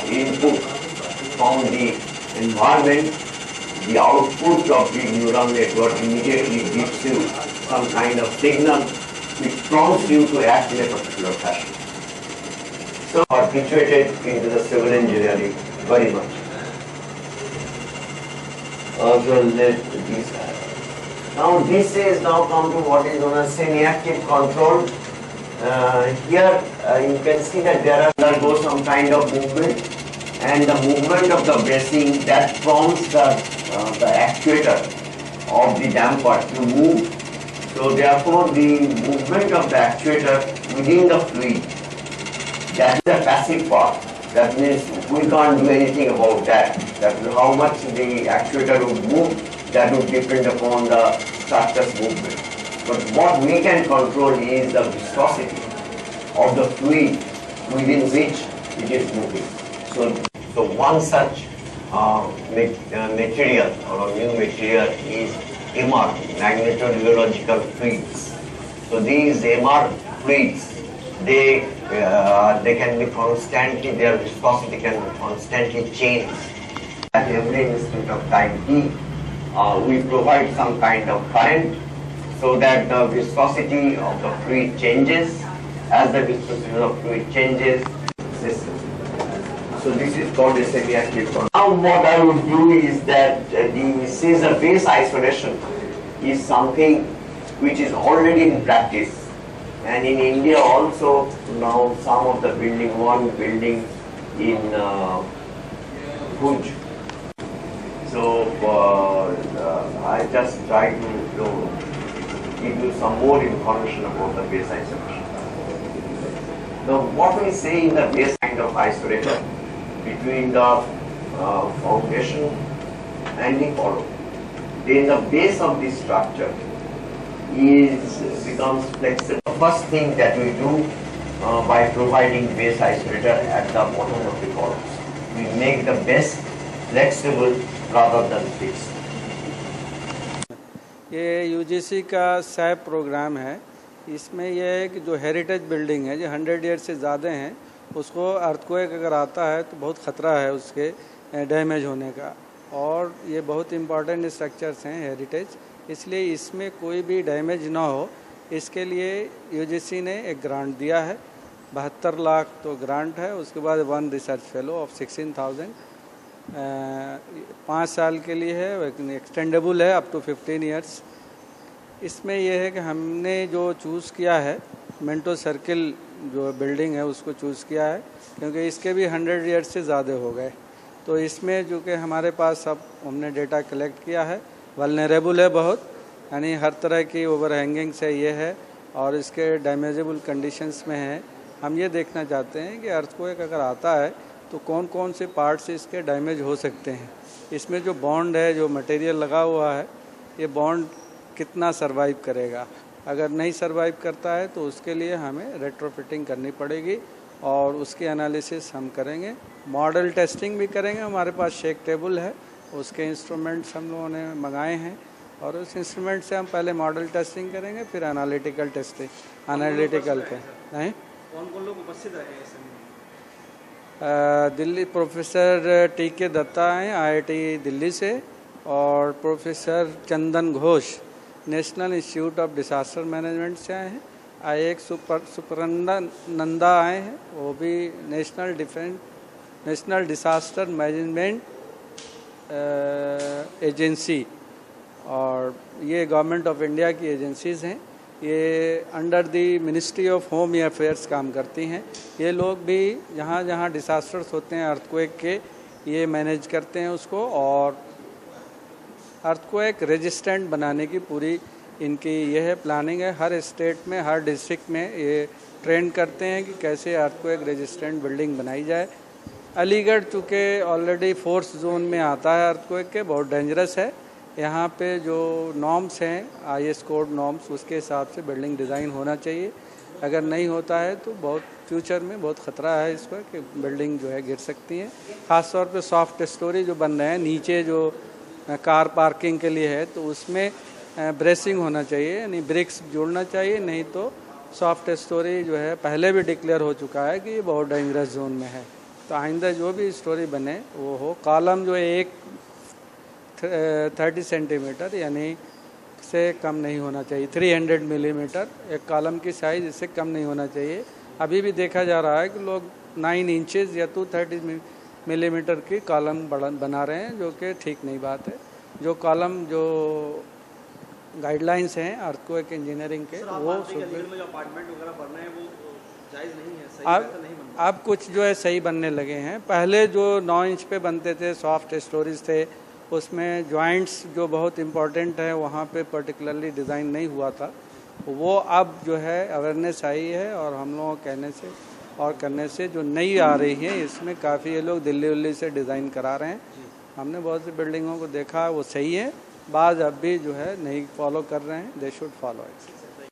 input from the environment, the output of the neural network immediately gives you some kind of signal which prompts you to act in a particular fashion. So perpetuated into the civil engineering very much. Also let these. Now this is now come to what is known as semi-active control. Here you can see that there undergo some kind of movement, and the movement of the bracing that prompts the actuator of the damper to move. So therefore the movement of the actuator within the fluid, that is the passive part. That means we can't do anything about that. That how much the actuator would move, that would depend upon the structure's movement. But what we can control is the viscosity of the fluid within which it is moving. So one such material or a new material is MR, magnetorheological fluids. So these MR fluids, they can be constantly, their viscosity can be constantly changed. At every instant of time t, we provide some kind of current so that the viscosity of the fluid changes. As the viscosity of fluid changes, so this is called a semi-active control. Now what I would do is that since the base isolation is something which is already in practice, and in India also now some of the building, one building in Bhuj. So I just try to give you some more information about the base isolation. Now what we say in the base kind of isolator between the foundation and the column, then the base of the structure becomes flexible. The first thing that we do by providing base isolator at the bottom of the columns, we make the base flexible rather than fixed. ये UGC का SAP programme है। इसमें यह है कि जो heritage building है जो 100 ईयर से ज़्यादा हैं, उसको अर्थक्वेक अगर आता है तो बहुत ख़तरा है उसके डैमेज होने का। और ये बहुत इम्पॉर्टेंट स्ट्रक्चर्स हैं हेरिटेज, इसलिए इसमें कोई भी डैमेज ना हो, इसके लिए यूजीसी ने एक ग्रांट दिया है। 72 लाख तो ग्रांट है, उसके बाद 1 रिसर्च फेलो ऑफ 16,000 5 साल के लिए है, एक्सटेंडेबल है अप टू 15 ईयर्स। इसमें यह है कि हमने जो चूज़ किया है मेंटो सर्किल जो बिल्डिंग है उसको चूज़ किया है, क्योंकि इसके भी 100 ईयर्स से ज़्यादा हो गए। तो इसमें जो कि हमारे पास सब हमने डेटा कलेक्ट किया है, वल्नरेबल है बहुत, यानी हर तरह की ओवरहैंगिंग से ये है और इसके डैमेजेबल कंडीशंस में है। हम ये देखना चाहते हैं कि अर्थक्वेक अगर आता है तो कौन कौन से पार्ट्स इसके डैमेज हो सकते हैं। इसमें जो बॉन्ड है, जो मटेरियल लगा हुआ है, ये बॉन्ड कितना सर्वाइव करेगा। अगर नहीं सर्वाइव करता है तो उसके लिए हमें रेट्रोफिटिंग करनी पड़ेगी और उसकी एनालिसिस हम करेंगे। मॉडल टेस्टिंग भी करेंगे, हमारे पास शेक टेबल है, उसके इंस्ट्रूमेंट्स हम लोगों ने मंगाए हैं और उस इंस्ट्रूमेंट से हम पहले मॉडल टेस्टिंग करेंगे, फिर एनालिटिकल टेस्टिंग एनालिटिकल के नहीं। कौन लोग उपस्थित रहेंगे? Delhi professor TK. दत्ता हैं IIT दिल्ली से, और professor Chandan Ghosh national institute of disaster management से आए हैं। IIX सुपरनंदा आए हैं, वो भी नेशनल डिसास्टर मैनेजमेंट एजेंसी, और ये गवर्नमेंट ऑफ इंडिया की एजेंसीज़ हैं। ये under the ministry of home affairs काम करती हैं। ये लोग भी जहाँ जहाँ डिसास्टर्स होते हैं अर्थक्वेक के, ये मैनेज करते हैं उसको, और अर्थक्वेक रेजिस्टेंट बनाने की पूरी इनकी ये है प्लानिंग है। हर स्टेट में, हर डिस्ट्रिक्ट में ये ट्रेन करते हैं कि कैसे अर्थक्वेक रेजिस्टेंट बिल्डिंग बनाई जाए। अलीगढ़ चूँकि ऑलरेडी फोर्स जोन में आता है अर्थक्वेक के, बहुत डेंजरस है। यहाँ पे जो नॉर्म्स हैं IS कोड नॉर्म्स, उसके हिसाब से बिल्डिंग डिज़ाइन होना चाहिए। अगर नहीं होता है तो बहुत फ्यूचर में बहुत ख़तरा है इस पर कि बिल्डिंग जो है गिर सकती है। ख़ास तौर पे सॉफ्ट स्टोरी जो बन रहे हैं नीचे, जो कार पार्किंग के लिए है, तो उसमें ब्रेसिंग होना चाहिए, यानी ब्रिक्स जोड़ना चाहिए, नहीं तो सॉफ्ट स्टोरी जो है पहले भी डिक्लेयर हो चुका है कि ये बहुत डेंजरस जोन में है। तो आइंदा जो भी स्टोरी बने वो हो। कॉलम जो एक 30 सेंटीमीटर यानी से कम नहीं होना चाहिए, 300 मिलीमीटर एक कॉलम की साइज़, इससे कम नहीं होना चाहिए। अभी भी देखा जा रहा है कि लोग 9 इंचेस या 230 मिलीमीटर की कॉलम बना रहे हैं, जो कि ठीक नहीं बात है। जो कॉलम जो गाइडलाइंस हैं अर्थक्वेक इंजीनियरिंग के, वो में जो अपार्टमेंट वगैरह बनना है वो जायज़ नहीं है, सही नहीं बनता। अब कुछ जो है सही बनने लगे हैं। पहले जो 9 इंच पे बनते थे, सॉफ्ट स्टोरेज थे, उसमें जॉइंट्स जो बहुत इम्पोर्टेंट है वहाँ पे पर्टिकुलरली डिज़ाइन नहीं हुआ था। वो अब जो है अवेयरनेस आई है, और हम लोगों के कहने से और करने से जो नई आ रही है इसमें काफ़ी ये लोग दिल्ली उल्ली से डिज़ाइन करा रहे हैं। हमने बहुत सी बिल्डिंगों को देखा, वो सही है। बाज़ अब भी जो है नहीं फॉलो कर रहे हैं, दे शुड फॉलो इट।